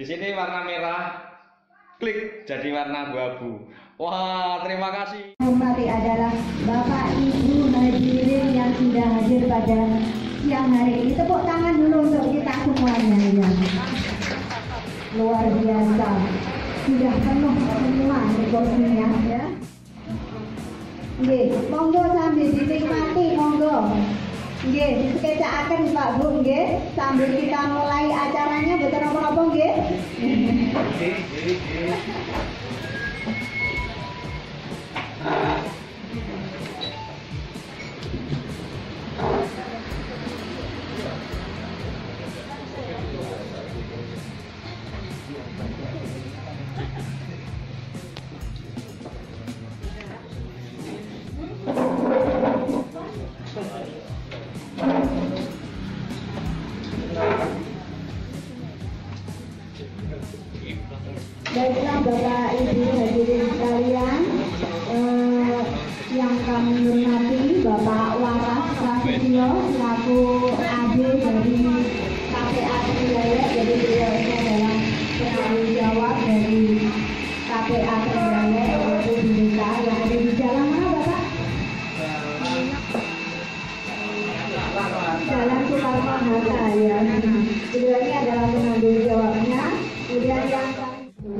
Di sini warna merah, klik jadi warna abu-abu. Wah, terima kasih. Hormati adalah Bapak Ibu hadirin yang sudah hadir pada siang hari ini. Tepuk tangan dulu untuk kita semuanya ya. Luar biasa. Sudah penuh semua kursinya ya. Nggih, monggo sambil dinikmati monggo. Nggih, disekecakaken Pak Bu nggih, sambil kita mulai acaranya boten napa-napa nggih. Baiklah Bapak Ibu hadirin sekalian, yang kami hormati Bapak Waras Prasetyo selaku AD dari KPA Trenggalek, jadi beliau ini adalah penanggung jawab dari KPA Trenggalek yaitu di desa yang ada di jalan mana Bapak? Jalan Soekarno-Hatta ya. Beliau ini adalah penanggung jawabnya. Kemudian yang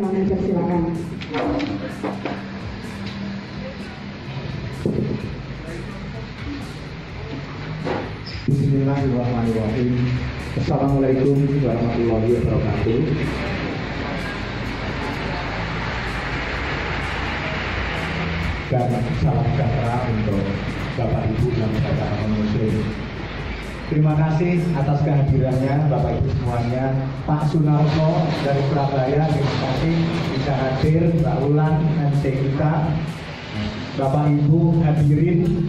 manajer silakan. Bismillahirrahmanirrahim. Assalamualaikum warahmatullahi wabarakatuh. Dan salam sejahtera untuk Bapak Ibu yang beragama Muslim. Terima kasih atas kehadirannya Bapak Ibu semuanya. Pak Sunarso dari Surabaya, terima kasih bisa hadir. Mbak Ulan, MC kita, Bapak Ibu hadirin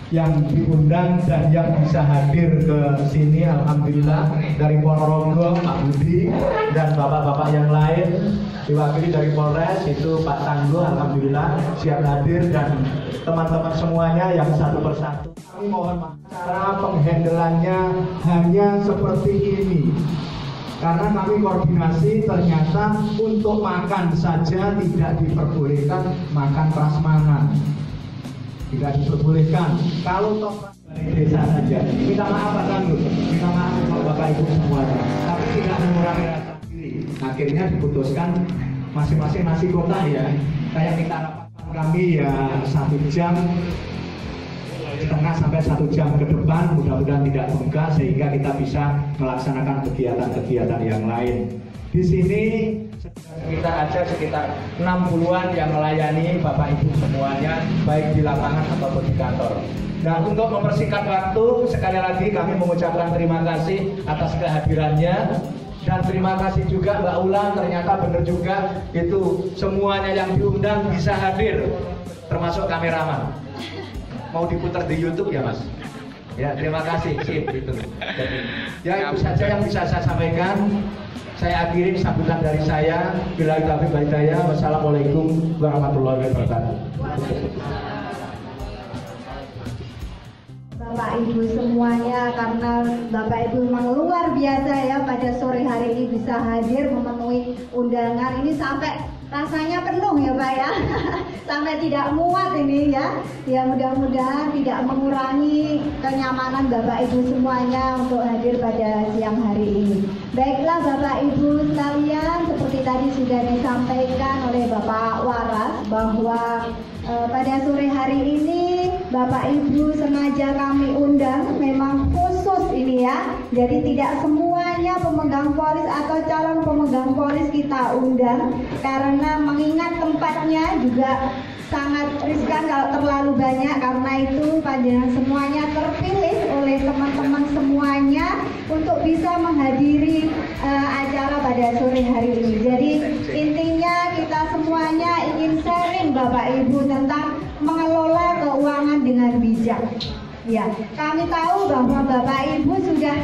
yang diundang dan yang bisa hadir ke sini, alhamdulillah dari Ponorogo, Pak Budi dan bapak-bapak yang lain diwakili dari Polres itu Pak Tangguh, alhamdulillah siap hadir dan teman-teman semuanya yang satu persatu. Kami mohon maaf cara penghandlannya hanya seperti ini. Karena kami koordinasi ternyata untuk makan saja tidak diperbolehkan makan prasmanan. Tidak diperbolehkan. Kalau toh dari desa saja, minta maaf Pak Tangguh, minta maaf sama Bapak Ibu semuanya. Tapi tidak mengurangi rasa diri. Akhirnya diputuskan masing-masing nasi kotak ya. Kayak kita rapatkan kami ya 1 jam setengah sampai 1 jam ke depan, mudah-mudahan tidak bengkak sehingga kita bisa melaksanakan kegiatan-kegiatan yang lain. Di sini kita ada sekitar 60-an yang melayani Bapak Ibu semuanya, baik di lapangan ataupun di kantor. Nah, untuk mempersingkat waktu, sekali lagi kami mengucapkan terima kasih atas kehadirannya. Dan terima kasih juga Mbak Ulan, ternyata benar juga itu semuanya yang diundang bisa hadir, termasuk kameraman. Mau diputar di YouTube ya Mas? Ya, terima kasih. Sip, gitu. Jadi, ya itu saja yang bisa saya sampaikan. Saya akhiri sambutan dari saya. Billahi taufiq wal hidayah. Wassalamualaikum warahmatullahi wabarakatuh. Bapak Ibu semuanya, karena Bapak Ibu memang luar biasa ya pada sore hari ini bisa hadir memenuhi undangan ini sampai rasanya penuh ya Pak ya. Sampai tidak muat ini ya. Ya mudah-mudahan tidak mengurangi kenyamanan Bapak Ibu semuanya untuk hadir pada siang hari ini. Baiklah Bapak Ibu sekalian, seperti tadi sudah disampaikan oleh Bapak Waras bahwa pada sore hari ini Bapak Ibu sengaja kami undang memang khusus ini ya. Jadi tidak semuanya pemegang polis atau calon pemegang polis kita undang karena mengingat tempatnya juga sangat riskan kalau terlalu banyak, karena itu panjenengan semuanya terpilih oleh teman-teman semuanya untuk bisa menghadiri acara pada sore hari ini. Jadi intinya kita semuanya ingin sharing Bapak Ibu tentang mengelola keuangan dengan bijak. Ya, kami tahu bahwa Bapak Ibu sudah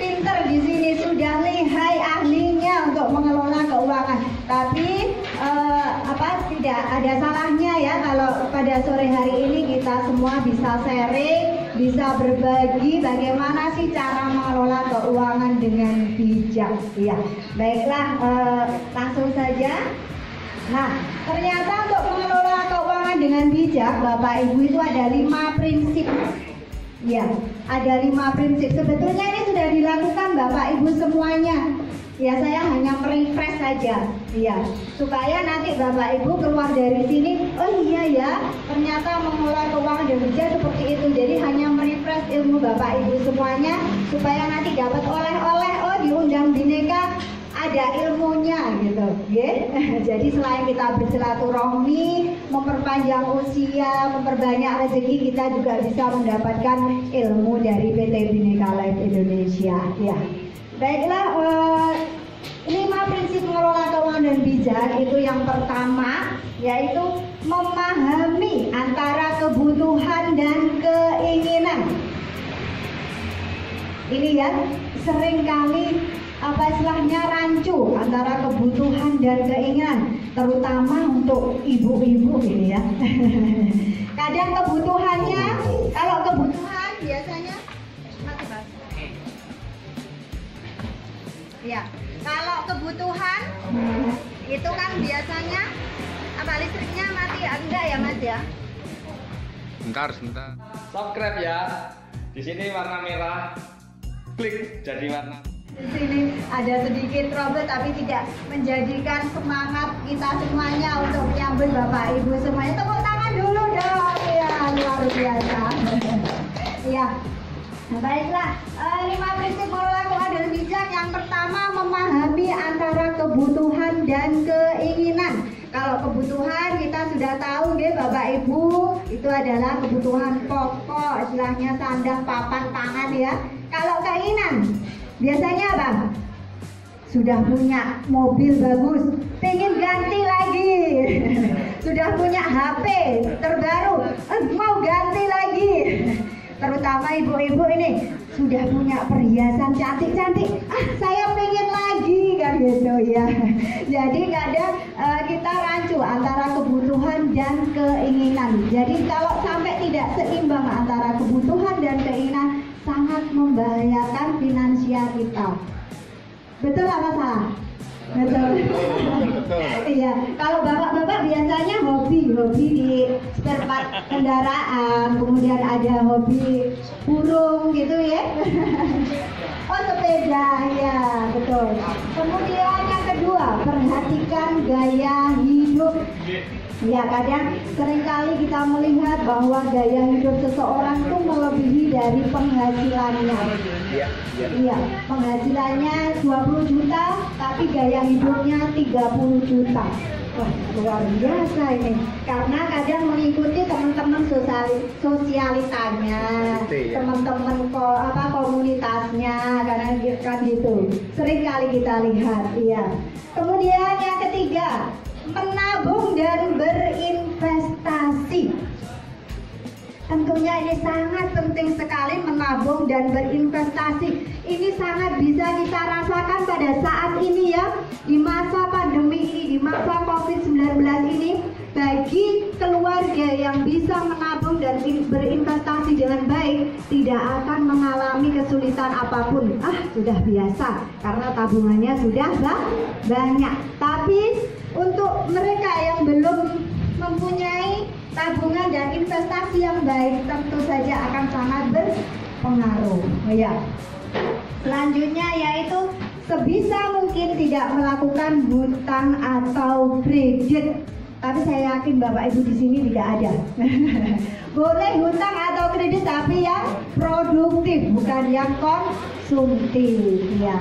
pinter di sini, sudah lihai ahlinya untuk mengelola keuangan. Tapi tidak ada salahnya ya kalau pada sore hari ini kita semua bisa sharing, bisa berbagi bagaimana sih cara mengelola keuangan dengan bijak. Ya, baiklah, langsung saja. Nah, ternyata untuk mengelola keuangan dengan bijak, Bapak Ibu, itu ada 5 prinsip. Ya, ada 5 prinsip. Sebetulnya ini sudah dilakukan Bapak Ibu semuanya. Ya, saya hanya refresh saja, ya, supaya nanti Bapak Ibu keluar dari sini, oh iya ya, ternyata mengelola keuangan dan bijak seperti itu. Jadi hanya merefresh ilmu Bapak Ibu semuanya, supaya nanti dapat oleh-oleh, oh diundang Bhinneka ada ilmunya gitu, ya. Jadi selain kita bersilaturahmi, memperpanjang usia, memperbanyak rezeki, kita juga bisa mendapatkan ilmu dari PT Bhinneka Life Indonesia, ya. Baiklah, 5 prinsip mengelola keuangan dan bijak itu yang pertama, yaitu memahami antara kebutuhan dan keinginan. Ini ya, seringkali istilahnya rancu antara kebutuhan dan keinginan, terutama untuk ibu-ibu ini ya. Kadang kebutuhannya, kalau kebutuhan biasanya ya, kalau kebutuhan itu kan biasanya listriknya mati ya, enggak ya Mas ya? Sebentar. Subscribe ya. Di sini warna merah. Klik jadi warna. Di sini ada sedikit trouble tapi tidak menjadikan semangat kita semuanya untuk menyambut Bapak Ibu semuanya. Tepuk tangan dulu dong. Ya, luar biasa. Ya. Nah, baiklah, 5 prinsip mengelola keuangan dan bijak. Yang pertama, memahami antara kebutuhan dan keinginan. Kalau kebutuhan kita sudah tahu deh Bapak Ibu, itu adalah kebutuhan pokok, istilahnya sandang, papan, pangan ya. Kalau keinginan, biasanya apa? Sudah punya mobil bagus, pengen ganti lagi. Sudah punya HP terbaru, mau ganti lagi. Terutama ibu-ibu ini sudah punya perhiasan cantik-cantik, saya pengen lagi kan gitu ya. Jadi kadang kita rancu antara kebutuhan dan keinginan. Jadi kalau sampai tidak seimbang antara kebutuhan dan keinginan, sangat membahayakan finansial kita. Betul apa salah? Betul. Iya, kalau bapak-bapak biasanya hobi di spare part kendaraan, kemudian ada hobi burung gitu ya. Oh, sepeda, ya betul. Kemudian yang kedua, perhatikan gaya hidup. Ya, kadang seringkali kita melihat bahwa gaya hidup seseorang itu melebihi dari penghasilannya. Iya, penghasilannya 20 juta, tapi gaya hidupnya 30 juta. Wah, luar biasa ini. Karena kadang mengikuti teman-teman sosialitanya, teman-teman komunitasnya, karena kan gitu. Sering kali kita lihat, iya. Kemudian yang ketiga, menabung dan berinvestasi. Tentunya ini sangat penting sekali menabung dan berinvestasi. Ini sangat bisa kita rasakan pada saat ini ya, di masa pandemi ini, di masa COVID-19 ini. Bagi keluarga yang bisa menabung dan berinvestasi dengan baik, tidak akan mengalami kesulitan apapun. Sudah biasa karena tabungannya sudah banyak. Tapi untuk mereka yang belum mempunyai tabungan dan investasi yang baik, tentu saja akan sangat berpengaruh. Ya. Selanjutnya yaitu sebisa mungkin tidak melakukan hutang atau kredit. Tapi saya yakin Bapak Ibu di sini tidak ada. Boleh hutang atau kredit tapi yang produktif, bukan yang konsumtif. Ya.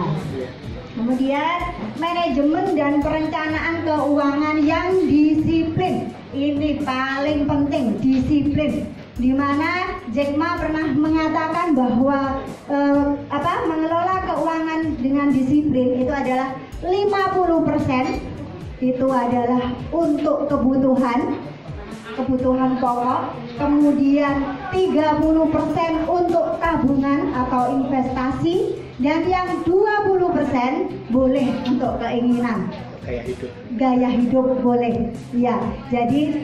Kemudian manajemen dan perencanaan keuangan yang disiplin. Ini paling penting, disiplin. Di mana Jack Ma pernah mengatakan bahwa mengelola keuangan dengan disiplin itu adalah 50% itu adalah untuk kebutuhan pokok, kemudian 30% untuk tabungan atau investasi, dan yang 20% boleh untuk keinginan. gaya hidup boleh. Ya, jadi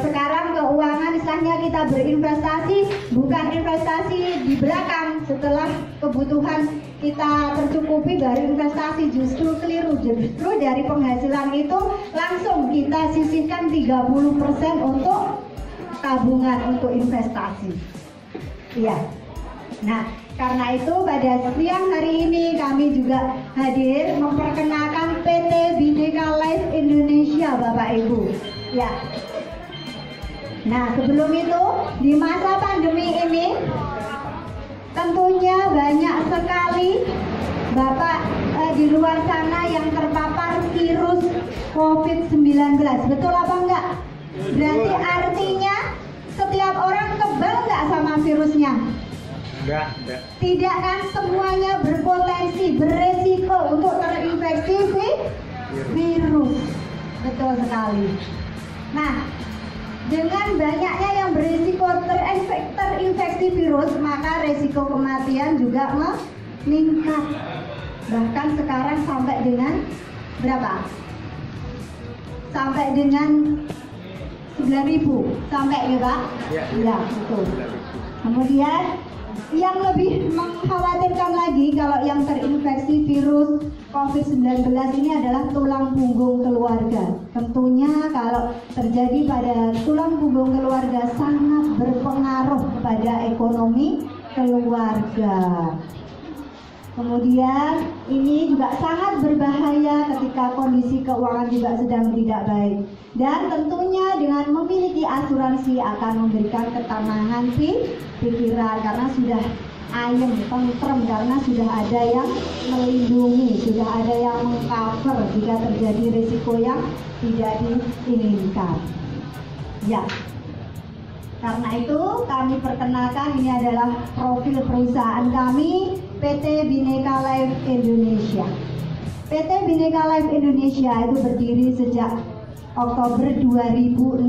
sekarang keuangan istilahnya kita berinvestasi bukan investasi di belakang setelah kebutuhan kita tercukupi dari investasi, justru keliru. Justru dari penghasilan itu langsung kita sisihkan 30% untuk tabungan untuk investasi. Iya. Nah, karena itu pada siang hari ini kami juga hadir memperkenalkan PT Bhinneka Life Indonesia, Bapak Ibu. Ya. Nah, sebelum itu di masa pandemi ini tentunya banyak sekali Bapak di luar sana yang terpapar virus COVID-19. Betul apa enggak? Berarti artinya setiap orang kebal enggak sama virusnya? Enggak. Tidak kan, semuanya berpotensi, beresiko untuk terinfeksi virus. Betul sekali. Nah, dengan banyaknya yang berisiko terinfeksi virus, maka resiko kematian juga meningkat. Bahkan sekarang sampai dengan berapa? Sampai dengan 9.000. Sampai ya, Pak? Ya, betul. Kemudian yang lebih mengkhawatirkan lagi kalau yang terinfeksi virus COVID-19 ini adalah tulang punggung keluarga. Tentunya kalau terjadi pada tulang punggung keluarga sangat berpengaruh kepada ekonomi keluarga. Kemudian ini juga sangat berbahaya ketika kondisi keuangan juga sedang tidak baik. Dan tentunya dengan memiliki asuransi akan memberikan ketenangan pikiran karena sudah ayem, tentrem, karena sudah ada yang melindungi, sudah ada yang mengcover jika terjadi risiko yang tidak diinginkan. Ya. Karena itu kami perkenalkan, ini adalah profil perusahaan kami, PT Bhinneka Life Indonesia. PT Bhinneka Life Indonesia itu berdiri sejak Oktober 2016,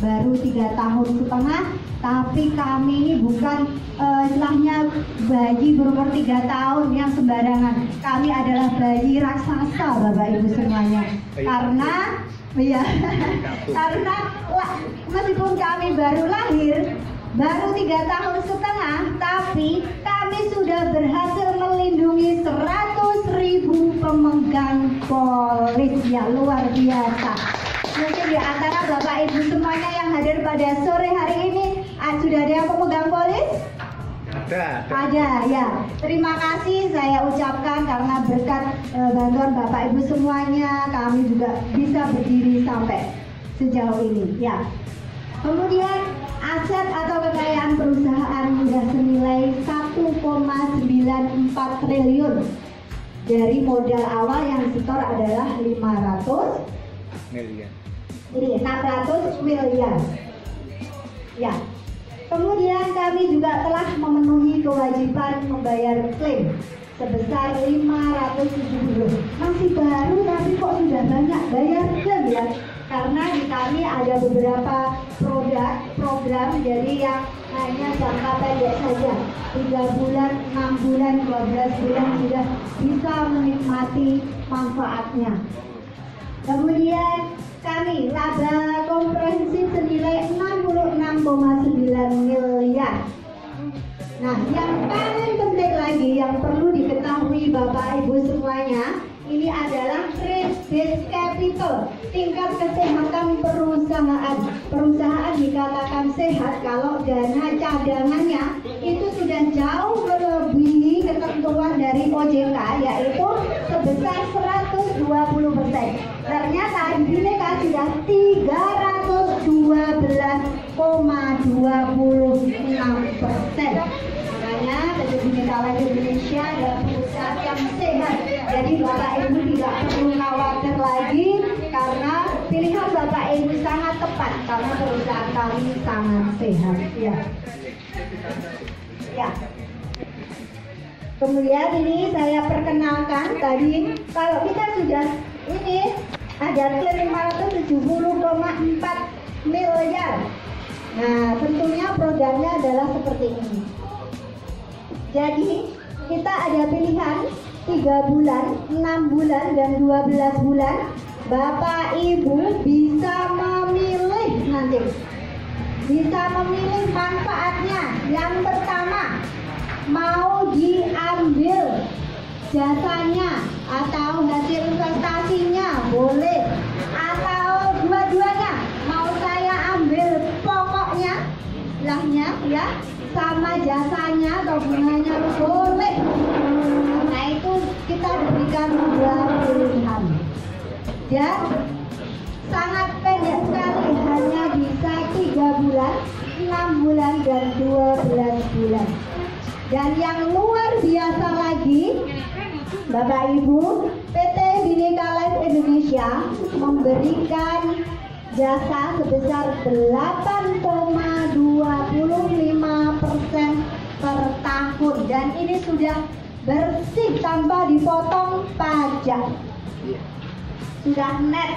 baru 3 tahun setengah. Tapi kami ini bukan istilahnya bayi berumur 3 tahun yang sembarangan. Kami adalah bayi raksasa, Bapak Ibu semuanya. Karena meskipun kami baru lahir, baru 3 tahun setengah, tapi kami sudah berhasil melindungi 100.000 pemegang polis. Ya, luar biasa. Mungkin di antara Bapak Ibu semuanya yang hadir pada sore hari ini sudah ada yang pemegang polis? Ada ya. Terima kasih saya ucapkan karena berkat bantuan Bapak Ibu semuanya kami juga bisa berdiri sampai sejauh ini ya. Kemudian aset atau kekayaan perusahaan sudah senilai 1,94 triliun. Dari modal awal yang disetor adalah 500 miliar. Ini 600 miliar. Ya. Kemudian kami juga telah memenuhi kewajiban membayar klaim sebesar 570. Masih baru tapi kok sudah banyak bayar klaim ya. Karena di kami ada beberapa program jadi yang hanya jangka pendek saja, 3 bulan, 6 bulan, 12 bulan sudah bisa menikmati manfaatnya. Kemudian kami laba komprehensif senilai 66,9 miliar. Nah, yang paling penting lagi yang perlu diketahui Bapak Ibu semuanya, ini adalah risk-based capital, tingkat kesehatan perusahaan. Perusahaan dikatakan sehat kalau dana cadangannya itu sudah jauh melebihi ketentuan dari OJK, yaitu sebesar 120%. Ternyata Bhinneka sudah 312,26%. Makanya PT Bhinneka Life Indonesia adalah perusahaan yang sehat. Jadi Bapak Ibu tidak perlu khawatir lagi karena pilihan Bapak Ibu sangat tepat karena perusahaan kami sangat sehat. Ya. Ya. Kemudian ini saya perkenalkan tadi kalau kita sudah ini ada klaim 570,4 miliar. Nah, tentunya produknya adalah seperti ini. Jadi kita ada pilihan 3 bulan, 6 bulan, dan 12 bulan, Bapak Ibu bisa memilih nanti. Bisa memilih manfaatnya. Yang pertama, mau diambil jasanya atau hasil investasinya boleh, atau dua-duanya mau saya ambil pokoknya lahnya ya sama jasanya atau bunganya boleh. Nah itu kita diberikan 2 pilihan dan sangat pendek sekali, hanya bisa 3 bulan, 6 bulan, dan 12 bulan. Dan yang luar biasa lagi, Bapak Ibu, PT Bhinneka Life Indonesia memberikan jasa sebesar 8,25% per tahun, dan ini sudah bersih tanpa dipotong pajak, sudah net.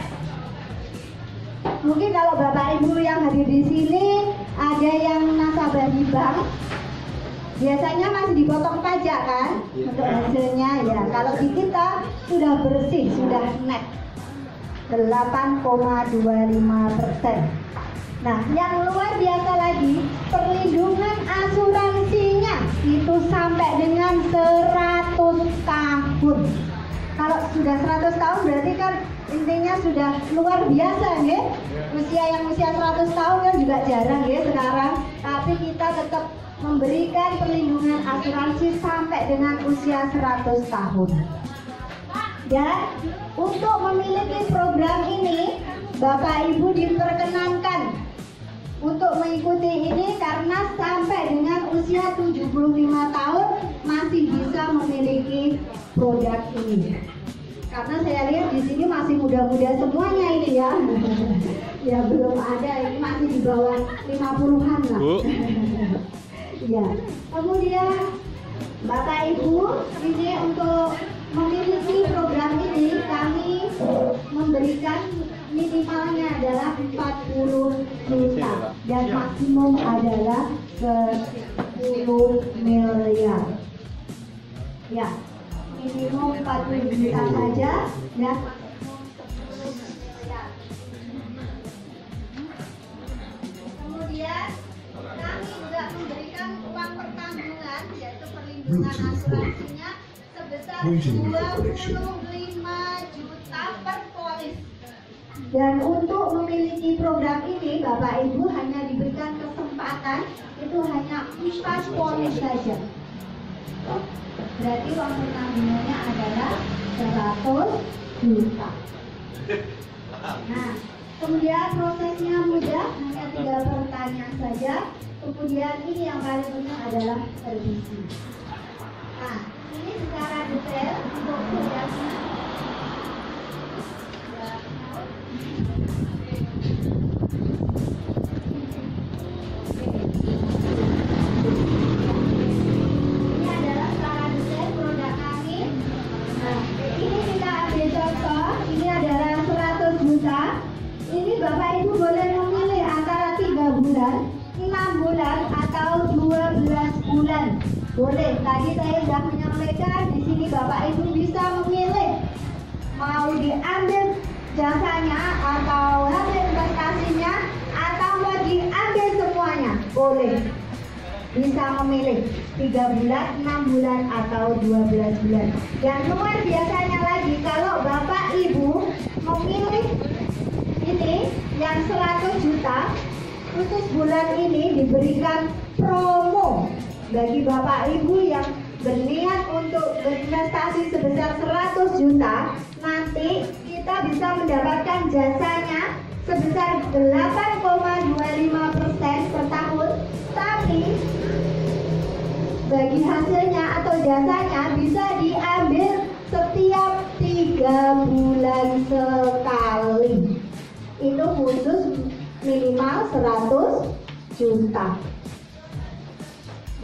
Mungkin kalau Bapak Ibu yang hadir di sini ada yang nasabah di bank, biasanya masih dipotong pajak kan untuk hasilnya ya. Kalau di kita sudah bersih, sudah net 8,25%. Nah, yang luar biasa lagi, perlindungan asuransinya itu sampai dengan 100 tahun. Kalau sudah 100 tahun berarti kan intinya sudah luar biasa ya. Usia yang usia 100 tahun kan juga jarang ya sekarang. Tapi kita tetap memberikan perlindungan asuransi sampai dengan usia 100 tahun. Dan untuk memiliki program ini, Bapak Ibu diperkenankan untuk mengikuti ini karena sampai dengan usia 75 tahun masih bisa memiliki produk ini. Karena saya lihat di sini masih muda-muda semuanya ini ya. Ya belum ada, ini masih di bawah 50-an lah. Ya. Kemudian Bapak Ibu, ini untuk memiliki program ini kami memberikan minimalnya adalah 40 juta dan maksimum adalah 10 miliar. Ya, minimum 40 juta saja ya. Kemudian kami juga memberikan uang pertanggungan yaitu perlindungan asuransinya sebesar 25 juta per polis. Dan untuk memiliki program ini Bapak Ibu hanya diberikan kesempatan itu hanya 4 polis saja. Berarti uang pertanggungannya adalah 100 juta. Nah, kemudian prosesnya mudah, hanya 3 pertanyaan saja. Kemudian ini yang paling penting adalah revisi. Nah, ini secara detail untuk programnya. Ini adalah secara detail produk kami. Nah, ini kita ambil contoh. Ini adalah 100 juta. Ini Bapak Ibu boleh memilih antara 3 bulan, 6 bulan, atau 12 bulan. Boleh. Tadi saya sudah menyampaikan di sini Bapak Ibu bisa memilih mau diambil jasanya atau hasil investasinya atau mau diambil semuanya. Boleh. Bisa memilih 3 bulan, 6 bulan, atau 12 bulan. Dan luar biasanya lagi kalau Bapak Ibu memilih ini yang 100 juta, khusus bulan ini diberikan promo bagi Bapak Ibu yang berniat untuk berinvestasi sebesar 100 juta. Nanti kita bisa mendapatkan jasanya sebesar 8,25% per tahun. Tapi bagi hasilnya atau jasanya bisa diambil setiap 3 bulan sekali. Itu khusus minimal 100 juta.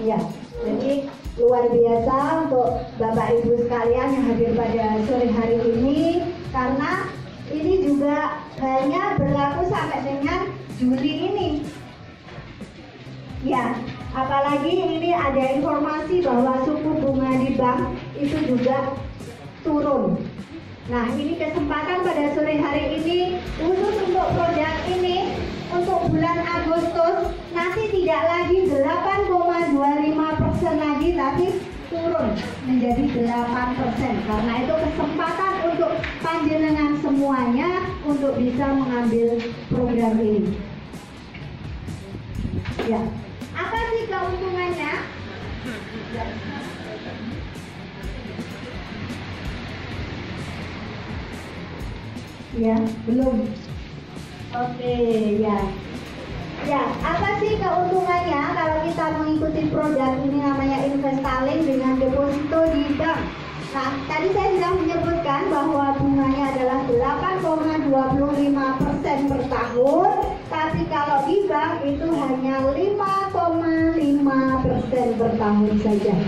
Ya, jadi luar biasa untuk Bapak Ibu sekalian yang hadir pada sore hari ini, karena ini juga hanya berlaku sampai dengan Juli ini. Ya, apalagi ini ada informasi bahwa suku bunga di bank itu juga turun. Nah, ini kesempatan pada sore hari ini khusus untuk produk ini untuk bulan Agustus nanti tidak lagi 8,25% lagi, tapi turun menjadi 8%. Karena itu kesempatan untuk panjenengan semuanya untuk bisa mengambil program ini. Ya, apa sih keuntungannya? Ya, belum. Oke, ya. Ya, apa sih keuntungannya kalau kita mengikuti produk ini namanya Investalink dengan deposito di bank? Nah, tadi saya sudah menyebutkan bahwa bunganya adalah 8,25% per tahun, tapi kalau di bank itu hanya 5,5% per tahun saja.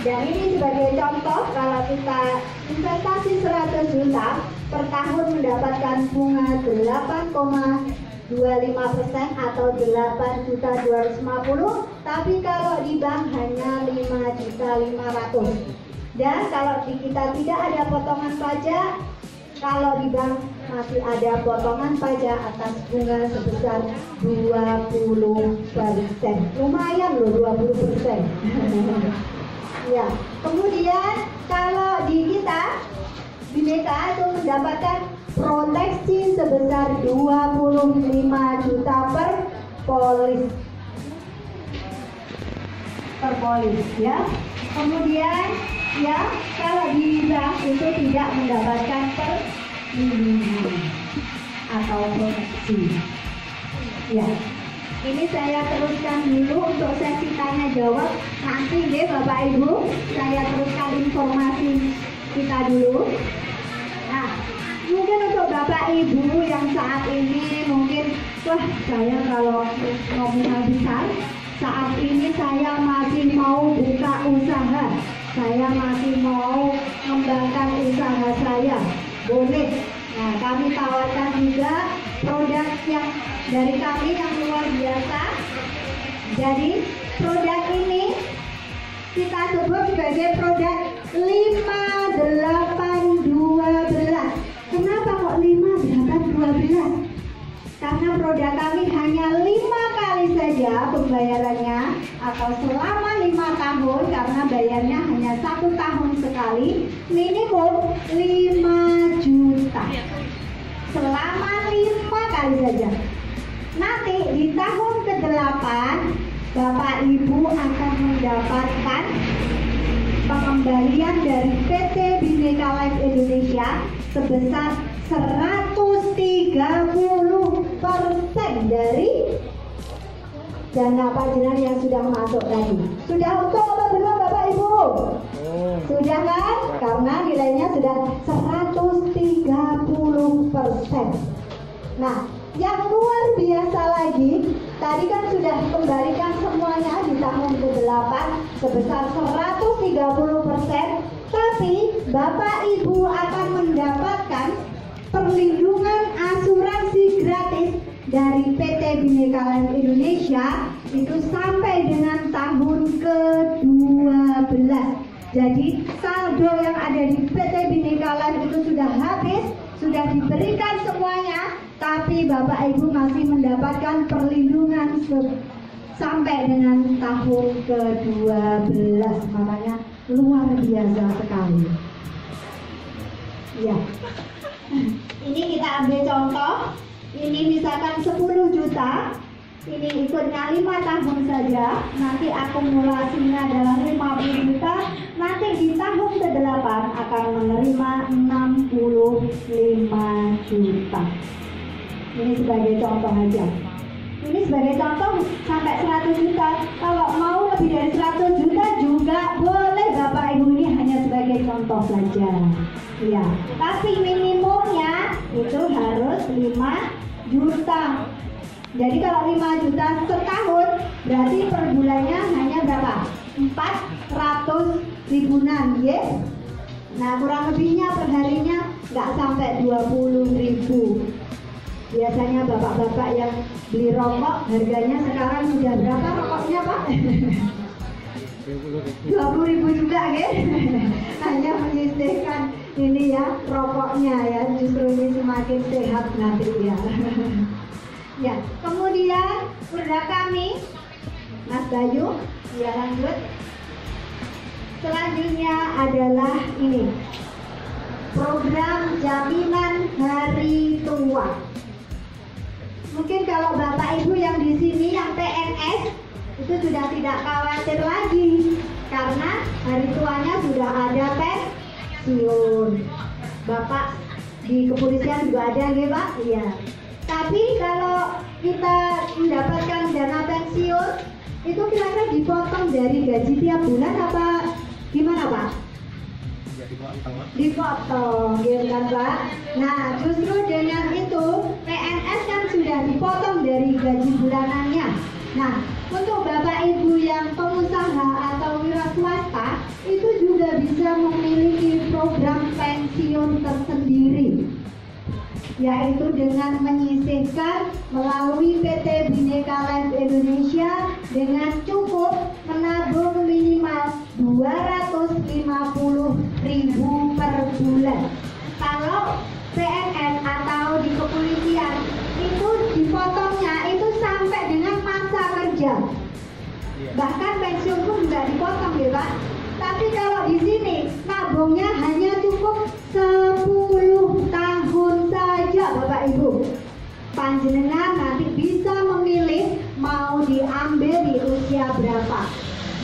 Dan ini sebagai contoh, kalau kita investasi 100 juta per tahun mendapatkan bunga 8,25% atau 8.250.000, tapi kalau di bank hanya 5.500.000. Dan kalau di kita tidak ada potongan pajak, kalau di bank masih ada potongan pajak atas bunga sebesar 20%. Lumayan loh 20%. Ya, kemudian kalau di kita Bhinneka itu mendapatkan proteksi sebesar 25 juta per polis ya. Kemudian ya, kalau di bank itu tidak mendapatkan perlindungan atau proteksi. Ya. Ini saya teruskan dulu untuk sesi tanya jawab. Nanti deh Bapak Ibu, saya teruskan informasi kita dulu. Nah, mungkin untuk Bapak Ibu yang saat ini mungkin, wah saya kalau nominal besar, saat ini saya masih mau buka usaha, saya masih mau mengembangkan usaha saya, boleh. Nah, kami tawarkan juga produk yang dari kami yang luar biasa. Jadi produk ini kita sebut sebagai produk 5-8-12. Kenapa kok 5-8-12? Karena produk kami hanya 5 kali saja pembayarannya, atau selama 5 tahun, karena bayarnya hanya 1 tahun sekali, minimum 5 juta selama 5 kali saja. Nanti di tahun ke-8 Bapak Ibu akan mendapatkan pengembalian dari PT Bhinneka Life Indonesia sebesar 130% dari dana panjenengan yang sudah masuk tadi. Sudah untung apa belum Bapak Ibu? Sudah kan? Karena nilainya sudah 130%. Nah, yang luar biasa lagi, tadi kan sudah kembalikan semuanya di tahun ke-8 sebesar 130%, tapi Bapak Ibu akan mendapatkan perlindungan asuransi gratis dari PT Bhinneka Life Indonesia itu sampai dengan tahun ke-12. Jadi saldo yang ada di PT Bhinneka Life itu sudah habis, sudah diberikan semuanya, tapi Bapak Ibu masih mendapatkan perlindungan sampai dengan tahun ke-12. Makanya luar biasa sekali. Ya. Ini kita ambil contoh. Ini misalkan 10 juta. Ini ikutnya 5 tahun saja. Nanti akumulasinya adalah 50 juta. Nanti di tahun ke-8 akan menerima 65 juta. Ini sebagai contoh aja. Ini sebagai contoh sampai 100 juta. Kalau mau lebih dari 100 juta juga boleh Bapak Ibu, ini hanya sebagai contoh saja. Ya, tapi minimumnya itu harus 5 juta. Jadi kalau 5 juta setahun, berarti per bulannya hanya berapa? 400 ribuan, ya? Nah, kurang lebihnya per harinya nggak sampai 20.000. Biasanya bapak-bapak yang beli rokok harganya sekarang sudah berapa rokoknya Pak? 20.000 juga ya. Hanya menyisihkan ini ya rokoknya ya, justru ini semakin sehat nanti ya. Ya, kemudian udah kami Mas Bayu, ya lanjut. Selanjutnya adalah ini program jaminan hari tua. Mungkin kalau Bapak Ibu yang di sini yang PNS itu sudah tidak khawatir lagi karena hari tuanya sudah ada pensiun. Bapak di kepolisian juga ada ya Pak? Iya. Tapi kalau kita mendapatkan dana pensiun itu kira-kira dipotong dari gaji tiap bulan apa gimana Pak? Dipotong, gitu kan Pak? Nah justru dengan itu PNS kan sudah dipotong dari gaji bulanannya. Nah untuk Bapak Ibu yang pengusaha atau wira swasta itu juga bisa memiliki program pensiun tersendiri, yaitu dengan menyisihkan melalui PT Bhinneka Life Indonesia dengan cukup menabung minimal 250.000 per bulan. Kalau PNS atau di kepolisian itu dipotongnya itu sampai dengan masa kerja, bahkan pensiun pun juga dipotong ya Pak. Tapi kalau di sini nabungnya hanya cukup 10 tahun saja Bapak Ibu. Panjenengan nanti bisa memilih mau diambil di usia berapa.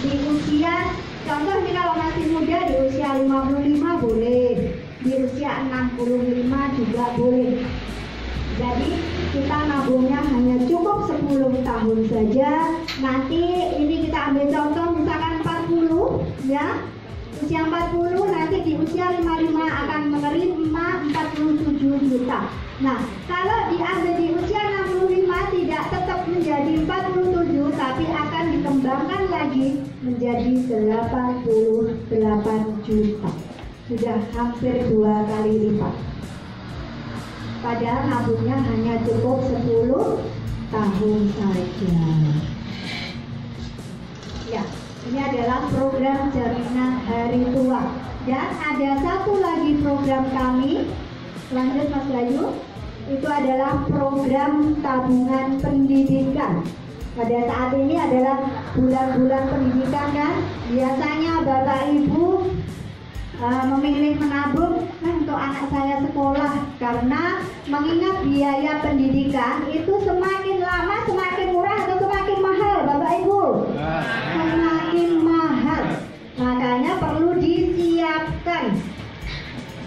Di usia, contoh ini kalau masih muda di usia 55 boleh, di usia 65 juga boleh. Jadi kita nabungnya hanya cukup 10 tahun saja. Nanti ini kita ambil contoh misalkan 40 ya. Usia 40 nanti di usia 55 akan menerima 47 juta. Nah, kalau diambil di usia 65 tidak tetap menjadi 47 tapi akan dikembangkan lagi menjadi 88 juta. Sudah hampir 2 kali lipat. Padahal nabungnya hanya cukup 10 tahun saja. Ya, ini adalah program jaminan hari tua. Dan ada satu lagi program kami, lanjut Mas Bayu, itu adalah program tabungan pendidikan. Pada saat ini adalah bulan-bulan pendidikan kan, biasanya Bapak Ibu memilih menabung untuk anak saya sekolah, karena mengingat biaya pendidikan itu semakin lama semakin murah atau semakin mahal Bapak Ibu? Semakin mahal, makanya perlu disiapkan.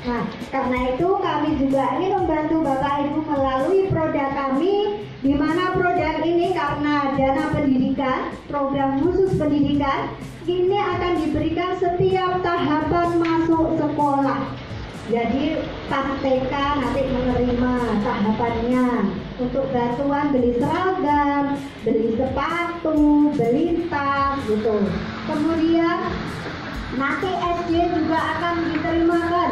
Nah karena itu kami juga ingin membantu Bapak Ibu melalui produk kami, di mana produk ini karena dana pendidikan, program khusus pendidikan ini akan diberikan setiap tahapan masuk sekolah. Jadi pas TK nanti menerima tahapannya untuk bantuan beli seragam, beli sepatu, beli tas gitu. Kemudian nanti SD juga akan diterima.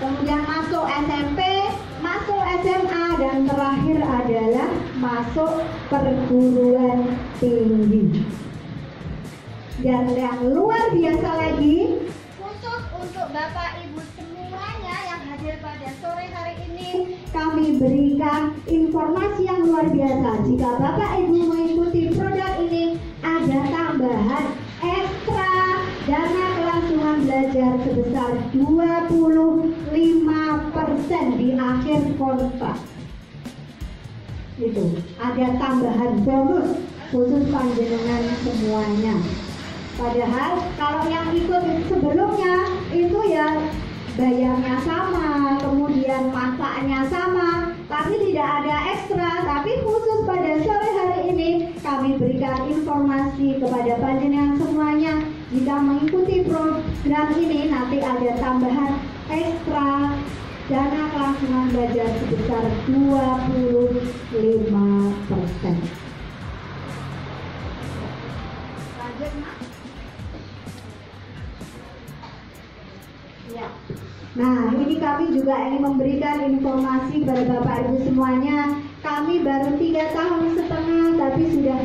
Kemudian masuk SMP, masuk SMA, dan terakhir adalah masuk perguruan tinggi. Dan yang luar biasa lagi, khusus untuk Bapak Ibu semuanya yang hadir pada sore hari ini, kami berikan informasi yang luar biasa. Jika Bapak Ibu mengikuti produk ini, ada tambahan ekstra dana kelangsungan belajar sebesar 25% di akhir kontrak. Itu ada tambahan bonus khusus panjenengan semuanya. Padahal kalau yang ikut sebelumnya itu ya bayarnya sama, kemudian manfaatnya sama, tapi tidak ada ekstra. Tapi khusus pada sore hari ini kami berikan informasi kepada panjenengan semuanya, jika mengikuti program ini nanti ada tambahan ekstra dana kelangsungan belajar sebesar 25%. Lanjut Mas. Ya. Nah, ini kami juga ingin memberikan informasi pada Bapak Ibu semuanya. Kami baru 3 tahun setengah, tapi sudah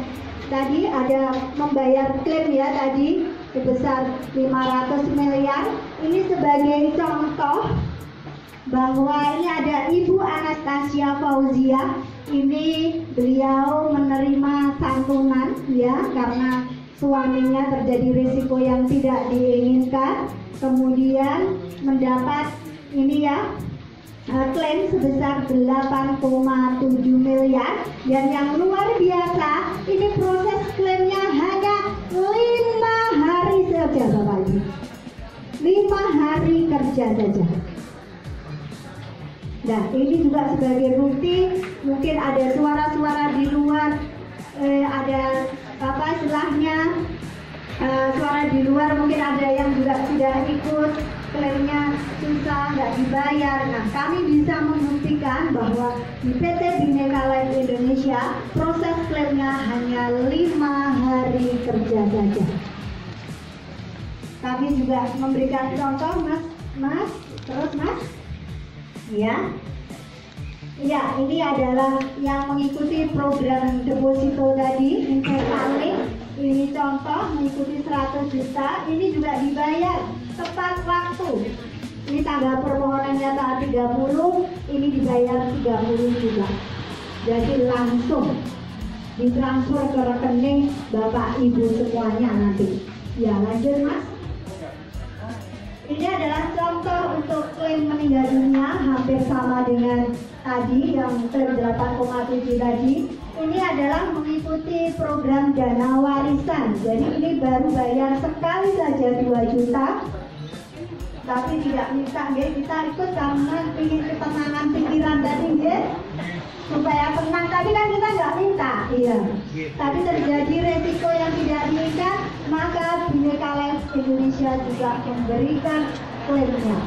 tadi ada membayar klaim ya tadi. sebesar 500 miliar. Ini sebagai contoh bahwa ini ada Ibu Anastasia Fauzia. Ini beliau menerima santunan ya karena suaminya terjadi risiko yang tidak diinginkan, kemudian mendapat ini ya klaim sebesar 8,7 miliar. Dan yang luar biasa, ini proses klaimnya hanya 5 hari saja Bapak Ibu, 5 hari kerja saja. Nah ini juga sebagai bukti, mungkin ada suara-suara di luar, ada apa istilahnya, suara di luar, mungkin ada yang juga sudah ikut klaimnya susah, nggak dibayar. Nah kami bisa membuktikan bahwa di PT Bhinneka Life Indonesia proses klaimnya hanya 5 hari kerja saja. Kami juga memberikan contoh mas, terus mas. Ya, ini adalah yang mengikuti program deposito tadi, investasi. Ini contoh mengikuti 100 juta, ini juga dibayar tepat waktu. Ini tanggal permohonannya tanggal 30, ini dibayar 30 juta. Jadi langsung ditransfer ke rekening Bapak Ibu semuanya nanti. Ya lanjut mas. Ini adalah contoh untuk klaim meninggal dunia, hampir sama dengan tadi yang klaim 8,7 tadi. Ini adalah mengikuti program dana warisan. Jadi ini baru bayar sekali saja 2 juta. Tapi tidak minta, ya, kita ikut karena ingin ketenangan pikiran tadi, ya, supaya tenang. Tadi kan kita nggak minta, iya. Tapi terjadi resiko yang tidak diinginkan, maka Bhinneka Life Indonesia juga memberikan klaimnya.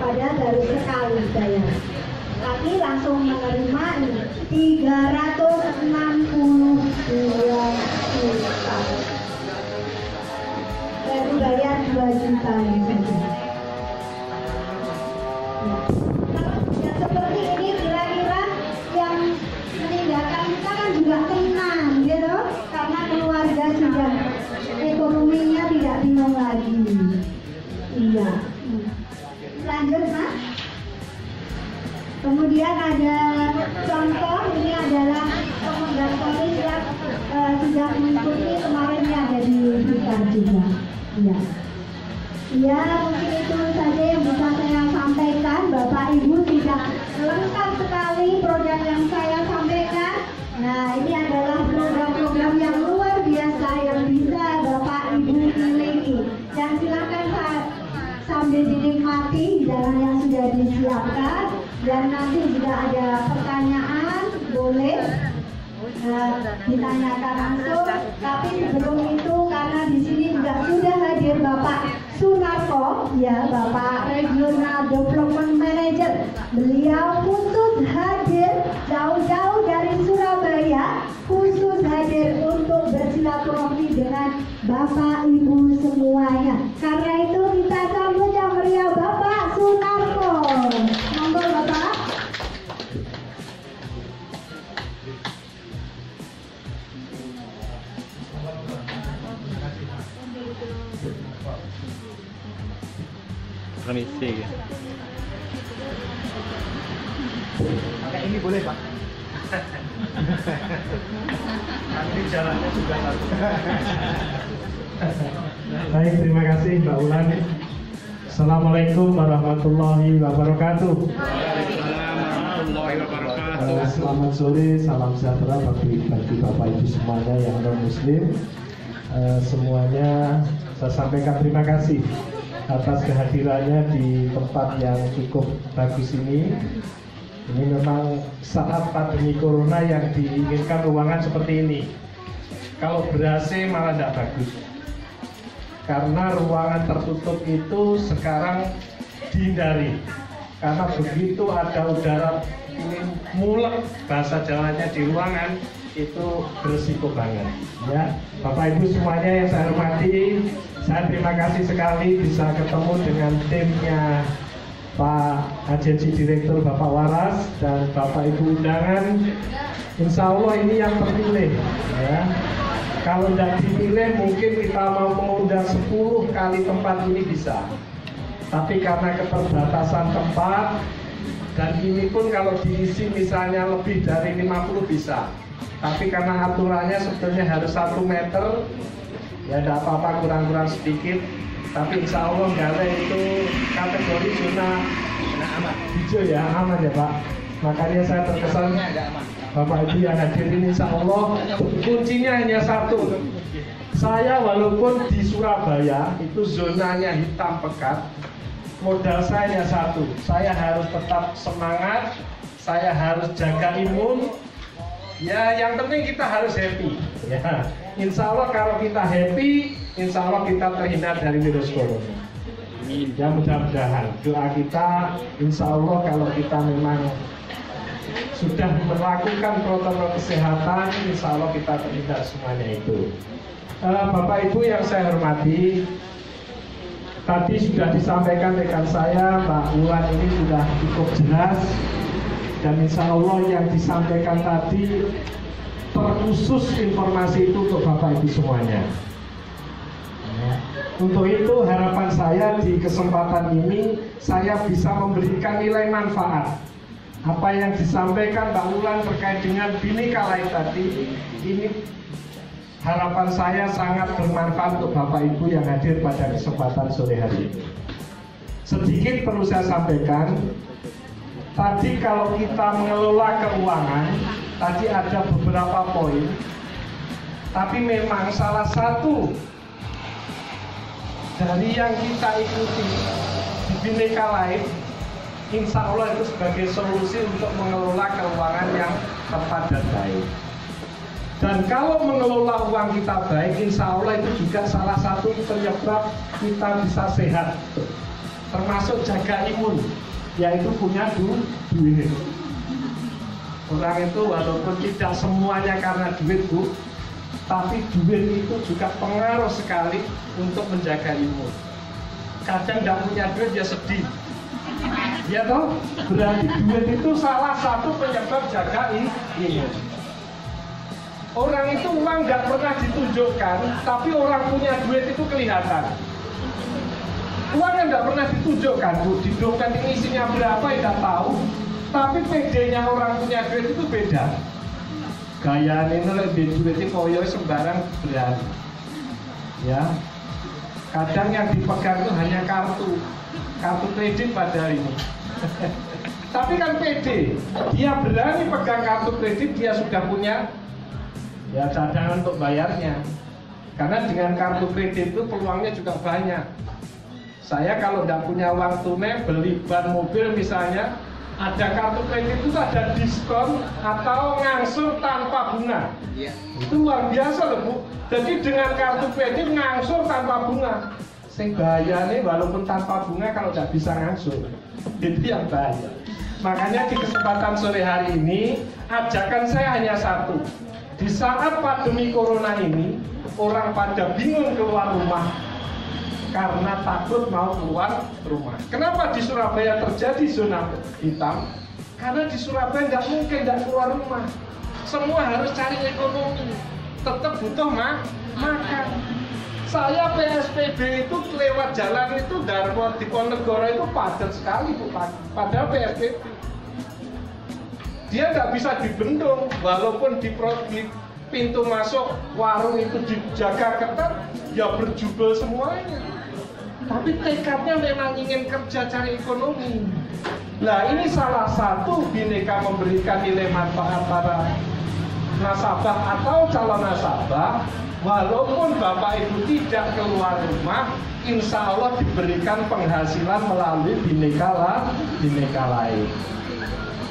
Padahal baru sekali bayar. Tapi langsung menerima 362 juta. Baru bayar 2 juta ini. Seperti ini kira-kira yang meninggalkan kita kan juga tenang gitu, karena keluarga sudah ekonominya tidak bingung lagi. Iya. Lanjut mas. Kemudian ada contoh, ini adalah pemegang polis yang sudah mengikuti kemarin yang ada di Blitar juga. Iya. Ya, mungkin itu saja yang bisa saya sampaikan. Bapak Ibu sudah lengkap sekali program yang saya sampaikan. Nah, ini adalah program-program yang luar biasa yang bisa Bapak Ibu miliki. Dan silakan sambil dinikmati jalan yang sudah disiapkan. Dan nanti jika ada pertanyaan, boleh ditanyakan langsung. Tapi sebelum itu, karena di sini juga sudah hadir Bapak Sunarko, ya, Bapak Regional Development Manager. Beliau khusus hadir jauh-jauh dari Surabaya, khusus hadir untuk bersilaturahmi dengan Bapak Ibu semuanya. Karena itu kita sambut yang meriah Bapak Sunarko. Monggo Bapak. Permisi. Pakai ini boleh Pak? Nanti jalannya sudah satu. Baik, terima kasih Mbak Ulan. Assalamualaikum warahmatullahi wabarakatuh. Selamat sore, salam sejahtera bagi Bapak Ibu semuanya yang non Muslim. Semuanya saya sampaikan terima kasih atas kehadirannya di tempat yang cukup bagus ini. Ini memang saat pandemi corona yang diinginkan ruangan seperti ini. Kalau ber-AC malah tidak bagus. Karena ruangan tertutup itu sekarang dihindari. Karena begitu ada udara ini mulek, bahasa Jawanya di ruangan, itu berisiko banget. Ya, Bapak Ibu semuanya yang saya hormati, saya terima kasih sekali bisa ketemu dengan timnya Pak Agensi Direktur Bapak Waras dan Bapak Ibu undangan. Insya Allah ini yang terpilih, ya. Kalau tidak dipilih mungkin kita mau mengundang 10 kali tempat ini bisa. Tapi karena keterbatasan tempat, dan ini pun kalau diisi misalnya lebih dari 50 bisa. Tapi karena aturannya sebetulnya harus 1 meter, ya tidak apa-apa, kurang-kurang sedikit. Tapi insya Allah Gale itu kategori zona aman, hijau ya, aman ya Pak. Makanya saya terkesan Bapak Ibu yang hadir ini insya Allah kuncinya hanya satu. Saya walaupun di Surabaya itu zonanya hitam pekat, modal saya hanya satu. Saya harus tetap semangat, saya harus jaga imun. Ya yang penting kita harus happy. Ya, insya Allah kalau kita happy, insya Allah kita terhindar dari virus corona. Ya mudah-mudahan doa kita, insya Allah kalau kita memang sudah melakukan protokol kesehatan, insya Allah kita terhindar semuanya itu. Bapak Ibu yang saya hormati, tadi sudah disampaikan rekan saya, Mbak Wulan ini sudah cukup jelas, dan insya Allah yang disampaikan tadi terkhusus informasi itu untuk Bapak Ibu semuanya. Untuk itu harapan saya di kesempatan ini saya bisa memberikan nilai manfaat. Apa yang disampaikan Mbak Wulan terkait dengan Bhinneka Laik tadi, ini harapan saya sangat bermanfaat untuk Bapak Ibu yang hadir pada kesempatan sore hari ini. Sedikit perlu saya sampaikan, tadi kalau kita mengelola keuangan, tadi ada beberapa poin, tapi memang salah satu dari yang kita ikuti di Bhinneka Laik, insya Allah itu sebagai solusi untuk mengelola keuangan yang tepat dan baik. Dan kalau mengelola uang kita baik, insya Allah itu juga salah satu penyebab kita bisa sehat, termasuk jaga imun, yaitu punya duit. Orang itu walaupun tidak semuanya karena duit Bu, tapi duit itu juga pengaruh sekali untuk menjaga imun. Kadang tidak punya duit dia sedih, ya toh? Berarti duit itu salah satu penyebab jaga imun. Orang itu uang nggak pernah ditunjukkan, tapi orang punya duit itu kelihatan. Uang yang nggak pernah ditunjukkan, Bu, ditunjukkan ini isinya berapa tidak tahu, tapi PD-nya orang punya duit itu beda. Gaya ini lebih duit itu koyo sembarang berani. Ya, kadang yang dipegang itu hanya kartu kredit pada hari ini. Tapi kan PD, dia berani pegang kartu kredit, dia sudah punya ya cadangan untuk bayarnya. Karena dengan kartu kredit itu peluangnya juga banyak. Saya kalau tidak punya uang tunai beli ban mobil misalnya, ada kartu kredit itu ada diskon atau ngangsur tanpa bunga. Itu luar biasa loh Bu. Jadi dengan kartu kredit ngangsur tanpa bunga. Sing bahaya nih walaupun tanpa bunga kalau tidak bisa ngangsur, itu yang bahaya. Makanya di kesempatan sore hari ini ajakan saya hanya satu. Di saat pandemi corona ini orang pada bingung keluar rumah karena takut mau keluar rumah. Kenapa di Surabaya terjadi zona hitam? Karena di Surabaya nggak mungkin nggak keluar rumah. Semua harus cari ekonomi. Tetap butuh makan. Saya PSBB itu lewat jalan itu Darmo Diponegoro itu padat sekali Bu, padahal PSBB. Dia nggak bisa dibendung, walaupun di pintu masuk warung itu dijaga ketat, ya berjubel semuanya. Tapi tekadnya memang ingin kerja cari ekonomi. Nah ini salah satu Bhinneka memberikan nilai manfaat para nasabah atau calon nasabah. Walaupun Bapak Ibu tidak keluar rumah, insya Allah diberikan penghasilan melalui Bhinneka Laik.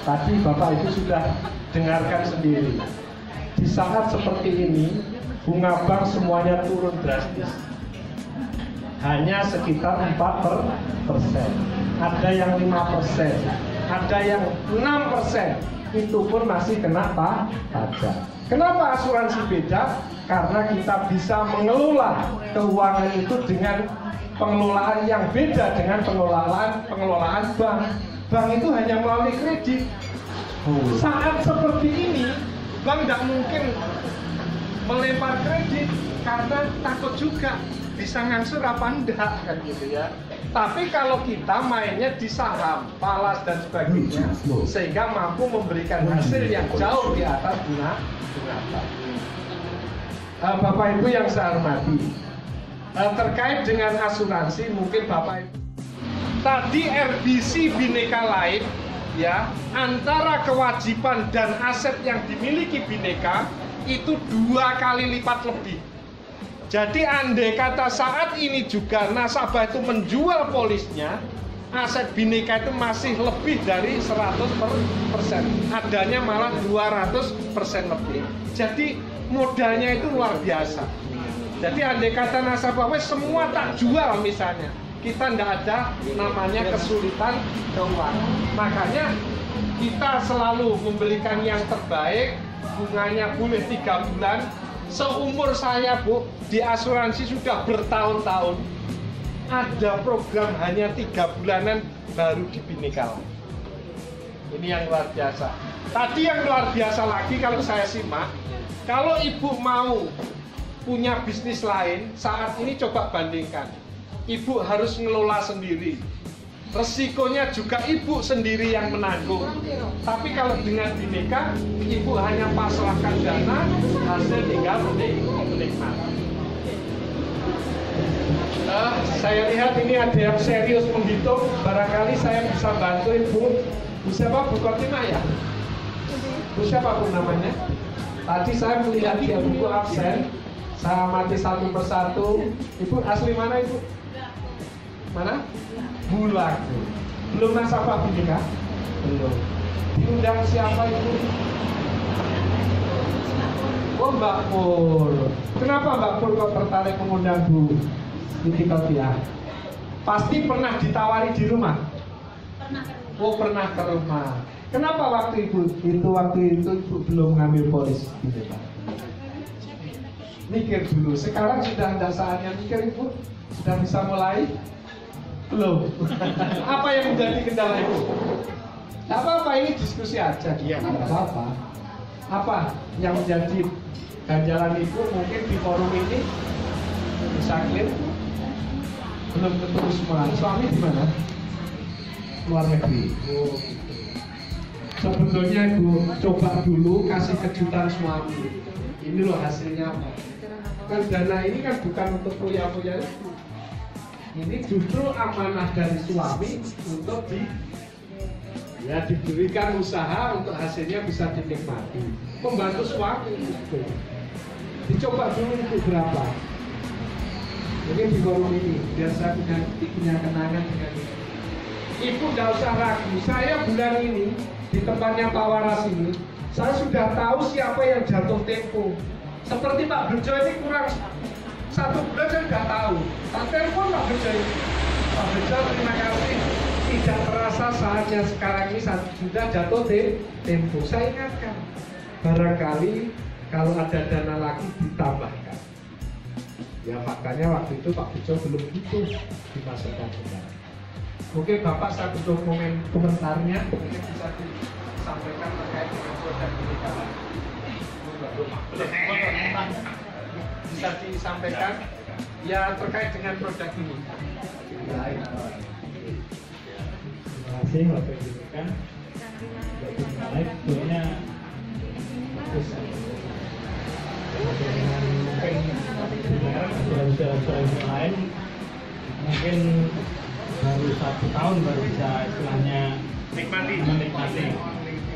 Tadi Bapak Ibu sudah dengarkan sendiri. Di saat seperti ini, bunga bank semuanya turun drastis. Hanya sekitar 4%. Ada yang 5%, ada yang 6%. Itu pun masih kena pajak. Kenapa asuransi beda? Karena kita bisa mengelola keuangan itu dengan pengelolaan yang beda dengan pengelolaan bank. Bank itu hanya melalui kredit. Saat seperti ini, bank tidak mungkin melempar kredit karena takut juga bisa ngangsur apa enggak kan gitu ya. Tapi kalau kita mainnya di saham, falas dan sebagainya, sehingga mampu memberikan hasil yang jauh di atas bunga bank. Bapak Ibu yang saya hormati, terkait dengan asuransi, mungkin Bapak Ibu tadi RBC Bhinneka Life ya, antara kewajiban dan aset yang dimiliki Bhinneka itu 2 kali lipat lebih. Jadi andai kata saat ini juga nasabah itu menjual polisnya, aset Bhinneka itu masih lebih dari 100%, adanya malah 200% lebih. Jadi modalnya itu luar biasa. Jadi andai kata nasabah semua tak jual misalnya, kita tidak ada namanya kesulitan keuangan. Makanya kita selalu memberikan yang terbaik, bunganya boleh 3 bulan. Seumur saya Bu, di asuransi sudah bertahun-tahun, ada program hanya 3 bulanan baru di Bhinneka. Ini yang luar biasa. Tadi yang luar biasa lagi kalau saya simak, kalau Ibu mau punya bisnis lain, saat ini coba bandingkan. Ibu harus ngelola sendiri, resikonya juga Ibu sendiri yang menanggung. Tapi kalau dengan Bhinneka, Ibu hanya pasrahkan dana, hasil tinggal menikmati. Saya lihat ini ada yang serius menghitung, barangkali saya bisa bantu Ibu. Bu siapa? Bu Kotima ya? Bu siapa Bu namanya? Tadi saya melihat dia buku absen, saya amati satu persatu. Ibu asli mana Ibu? Mana? Bulak. Belum nasabah Bhinneka? Belum. Diundang siapa Ibu? Oh Mbak Pur. Kenapa Mbak Pur kok tertarik mengundang Bu Siti Kopiah? Pasti pernah ditawari di rumah? Oh pernah ke rumah. Kenapa waktu itu Ibu belum ngambil polis Bhinneka? Mikir dulu. Sekarang sudah ada saatnya mikir Ibu? Sudah bisa mulai? Belum. Apa yang menjadi kendala Ibu? Tidak apa-apa, ini diskusi aja. Iya. Tidak apa-apa. Apa yang menjadi ganjalan Ibu mungkin di forum ini bisa clear? Belum ketemu semua. Suami di mana? Luar negeri. Oh, gitu. Sebetulnya Ibu coba dulu kasih kejutan suami. Ini loh hasilnya apa? Kan dana ini kan bukan untuk kuliah-kuliah Ibu. Ini justru amanah dari suami untuk diberikan usaha untuk hasilnya bisa dinikmati. Membantu suami itu. Dicoba dulu itu berapa? Mungkin di forum ini biar saya punya kenangan dengan ini. Ibu tidak usah ragu. Saya bulan ini di tempatnya Pak Waras ini, saya sudah tahu siapa yang jatuh tempo. Seperti Pak Bejo ini kurang 1 bulan saya sudah tahu. Tak telepon Pak Bejo ini. Pak Bejo terima kasih. Tidak terasa saatnya sekarang ini sudah jatuh tempo. Saya ingatkan. Barangkali kalau ada dana lagi ditambahkan. Ya faktanya waktu itu Pak Bejo belum butuh dimasukkan ke dalam. Mungkin Bapak saya butuh komentarnya, mungkin bisa disampaikan terkait dengan produk Bhinneka. Bisa disampaikan ya terkait dengan produk ini. Terima kasih Bapak Bhinneka. Baik, sebetulnya bagus. Dengan mungkin sudah lain, mungkin baru 1 tahun baru bisa istilahnya menikmati.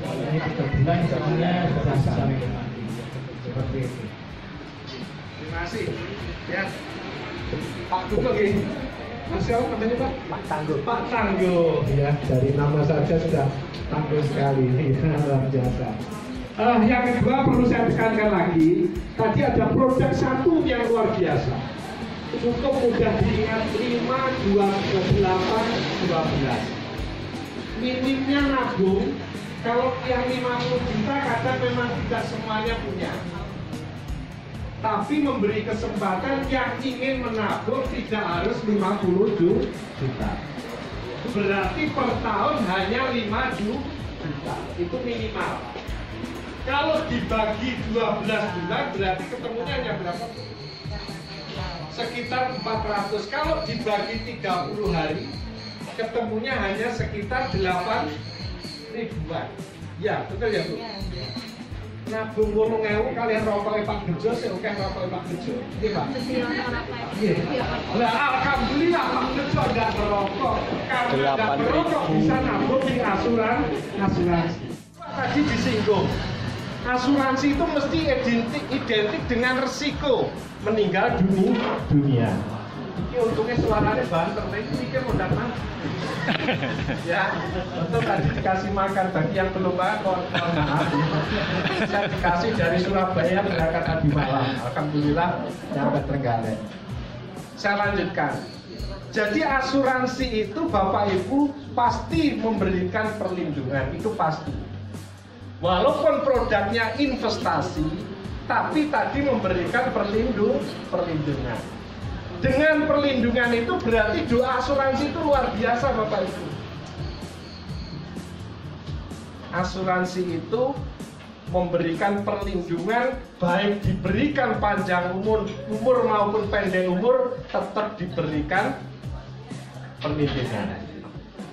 Kalau ini 3 bulan sebenarnya sudah bisa menikmati. Seperti itu. Terima kasih. Ya, Pak Tunggu ini. Siapa namanya Pak? Pak Tangguh. Pak Tangguh. Ya, dari nama saja sudah tangguh sekali. Luar biasa. Yang kedua perlu saya tekankan lagi. Tadi ada produk satu yang luar biasa. Cukup mudah diingat 52812. Minimnya nabung. Kalau yang 50 juta kadang memang tidak semuanya punya. Tapi memberi kesempatan yang ingin menabung tidak harus 50 juta. Berarti per tahun hanya 5 juta. Itu minimal. Kalau dibagi 12 bulan berarti ketemunya hanya berapa? Sekitar 400. Kalau dibagi 30 hari ketemunya hanya sekitar 8 ribuan. Ya, betul ya, Bu? Nabung 8.000 kalian rokoknya Pak Bejo, saya oke rokoknya Pak Bejo. Iya, Pak? Iya. Lah, alhamdulillah Pak Bejo tidak merokok. Karena tidak merokok bisa nabung di asuransi. Tadi disinggung, asuransi itu mesti identik dengan resiko meninggal dunia. Ini untungnya suaranya banter, tapi mikir udah mati. Ya, untuk tadi dikasih makan bagi yang belum makan. Saya dikasih dari Surabaya berangkat tadi malam. Alhamdulillah nyampe Trenggalek. Saya lanjutkan. Jadi asuransi itu Bapak Ibu pasti memberikan perlindungan, itu pasti. Walaupun produknya investasi, tapi tadi memberikan perlindungan. Dengan perlindungan itu berarti doa asuransi itu luar biasa Bapak Ibu. Asuransi itu memberikan perlindungan, baik diberikan panjang umur maupun pendek umur, tetap diberikan perlindungan.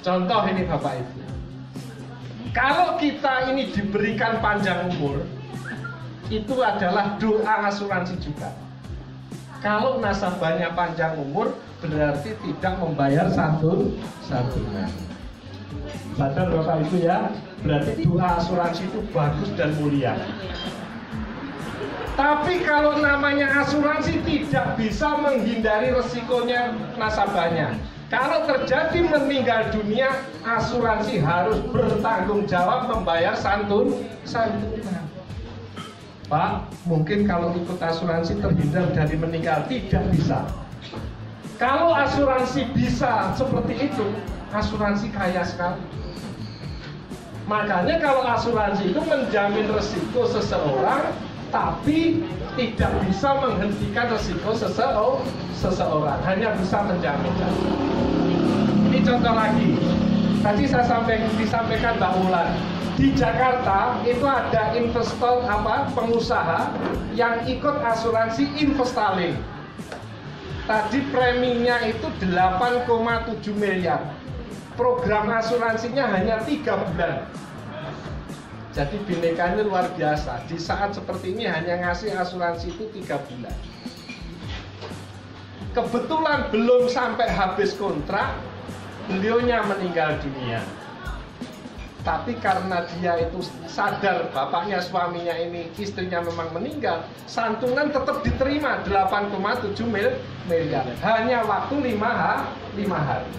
Contoh ini Bapak Ibu, kalau kita ini diberikan panjang umur, itu adalah doa asuransi juga. Kalau nasabahnya panjang umur, berarti tidak membayar santunan. Sadar Bapak Ibu ya, berarti doa asuransi itu bagus dan mulia. Tapi kalau namanya asuransi tidak bisa menghindari resikonya nasabahnya. Kalau terjadi meninggal dunia, asuransi harus bertanggung jawab membayar santunan. Pak, mungkin kalau ikut asuransi terhindar dari meninggal, tidak bisa. Kalau asuransi bisa seperti itu, asuransi kaya sekali. Makanya kalau asuransi itu menjamin resiko seseorang, tapi tidak bisa menghentikan resiko seseorang, hanya bisa menjamin. Ini contoh lagi. Tadi saya disampaikan Mbak Wulan. Di Jakarta itu ada investor pengusaha yang ikut asuransi Investaling. Tadi preminya itu 8,7 miliar. Program asuransinya hanya 3 bulan. Jadi binekanya luar biasa. Di saat seperti ini hanya ngasih asuransi itu 3 bulan. Kebetulan belum sampai habis kontrak, beliaunya meninggal dunia. Tapi karena dia itu sadar bapaknya, suaminya ini, istrinya memang meninggal, santunan tetap diterima 8,7 miliar. Hanya waktu 5 hari.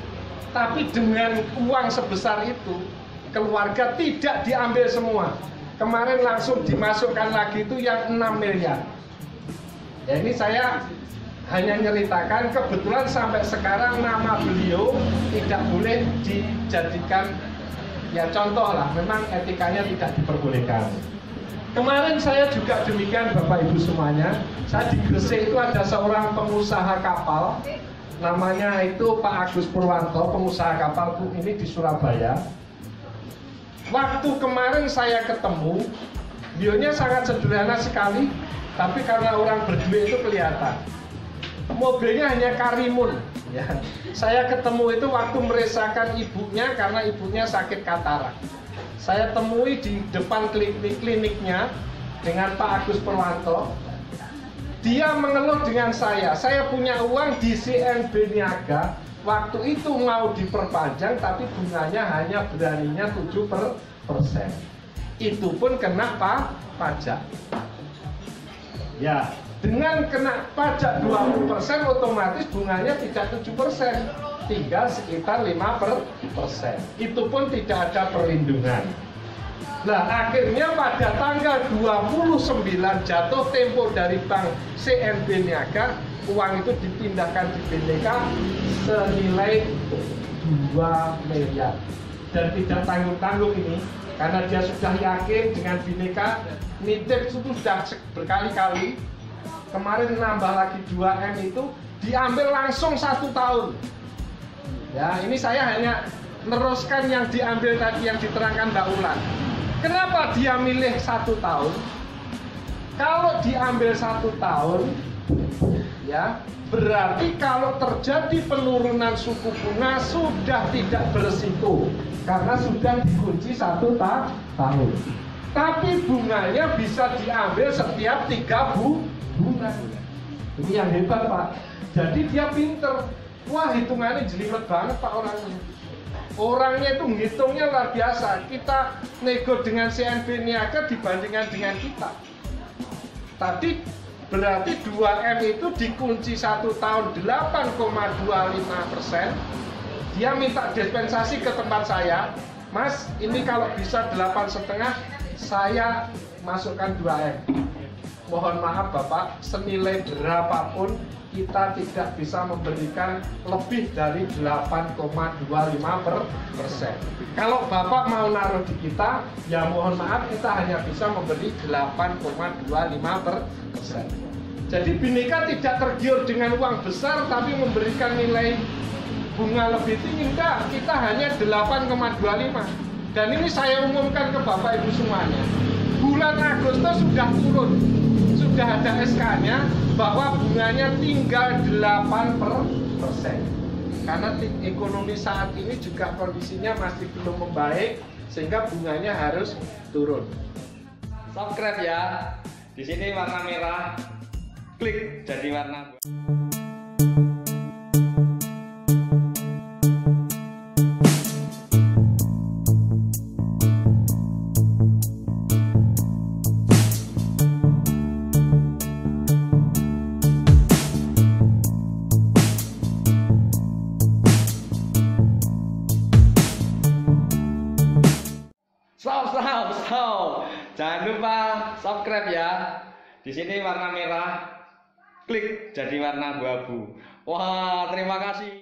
Tapi dengan uang sebesar itu, keluarga tidak diambil semua. Kemarin langsung dimasukkan lagi itu yang 6 miliar. Ya ini saya hanya nyeritakan, kebetulan sampai sekarang nama beliau tidak boleh dijadikan, ya contoh lah, memang etikanya tidak diperbolehkan. Kemarin saya juga demikian Bapak Ibu semuanya. Saya di Gresik itu ada seorang pengusaha kapal, namanya itu Pak Agus Purwanto, pengusaha kapal ini di Surabaya. Waktu kemarin saya ketemu, beliaunya sangat sederhana sekali, tapi karena orang berduit itu kelihatan. Mobilnya hanya Karimun. Ya. Saya ketemu itu waktu meresahkan ibunya karena ibunya sakit katarak. Saya temui di depan kliniknya dengan Pak Agus Purwanto. Dia mengeluh dengan saya punya uang di CNB Niaga, waktu itu mau diperpanjang tapi bunganya hanya beraninya 7%. Itu pun kena pajak. Ya, dengan kena pajak 20% otomatis bunganya tidak 7%, tinggal sekitar 5%. Itu pun tidak ada perlindungan. Nah, akhirnya pada tanggal 29 jatuh tempo dari Bank CNB Niaga, uang itu dipindahkan di BNK senilai 2 miliar. Dan tidak tanggung-tanggung ini, karena dia sudah yakin dengan BNK, nitip itu sudah berkali-kali. Kemarin nambah lagi 2M itu diambil langsung 1 tahun. Ya, ini saya hanya meneruskan yang diambil tadi yang diterangkan Mbak Ulan. Kenapa dia milih 1 tahun? Kalau diambil 1 tahun, ya berarti kalau terjadi penurunan suku bunga sudah tidak berisiko karena sudah dikunci 1 tahun. Tapi bunganya bisa diambil setiap 3 bulan. Ini yang hebat, Pak. Jadi dia pinter. Wah, hitungannya jelimet banget Pak orangnya. Orangnya itu ngitungnya luar biasa. Kita nego dengan CNB Niaga dibandingkan dengan kita. Tadi berarti 2M itu dikunci 1 tahun 8,25%. Dia minta dispensasi ke tempat saya. Mas, ini kalau bisa 8,5, saya masukkan 2M. Mohon maaf Bapak, senilai berapapun kita tidak bisa memberikan lebih dari 8,25%. Kalau Bapak mau naruh di kita, ya mohon maaf kita hanya bisa memberi 8,25%. Jadi Bhinneka tidak tergiur dengan uang besar tapi memberikan nilai bunga lebih tinggi. Enggak, kita hanya 8,25. Dan ini saya umumkan ke Bapak Ibu semuanya. Bulan Agustus sudah turun. Sudah ada SK-nya bahwa bunganya tinggal 8%. Karena ekonomi saat ini juga kondisinya masih belum membaik sehingga bunganya harus turun. Subscribe ya. Di sini warna merah. Klik jadi warna. Stop. Jangan lupa subscribe ya. Di sini warna merah. Klik jadi warna abu-abu. Wah, terima kasih.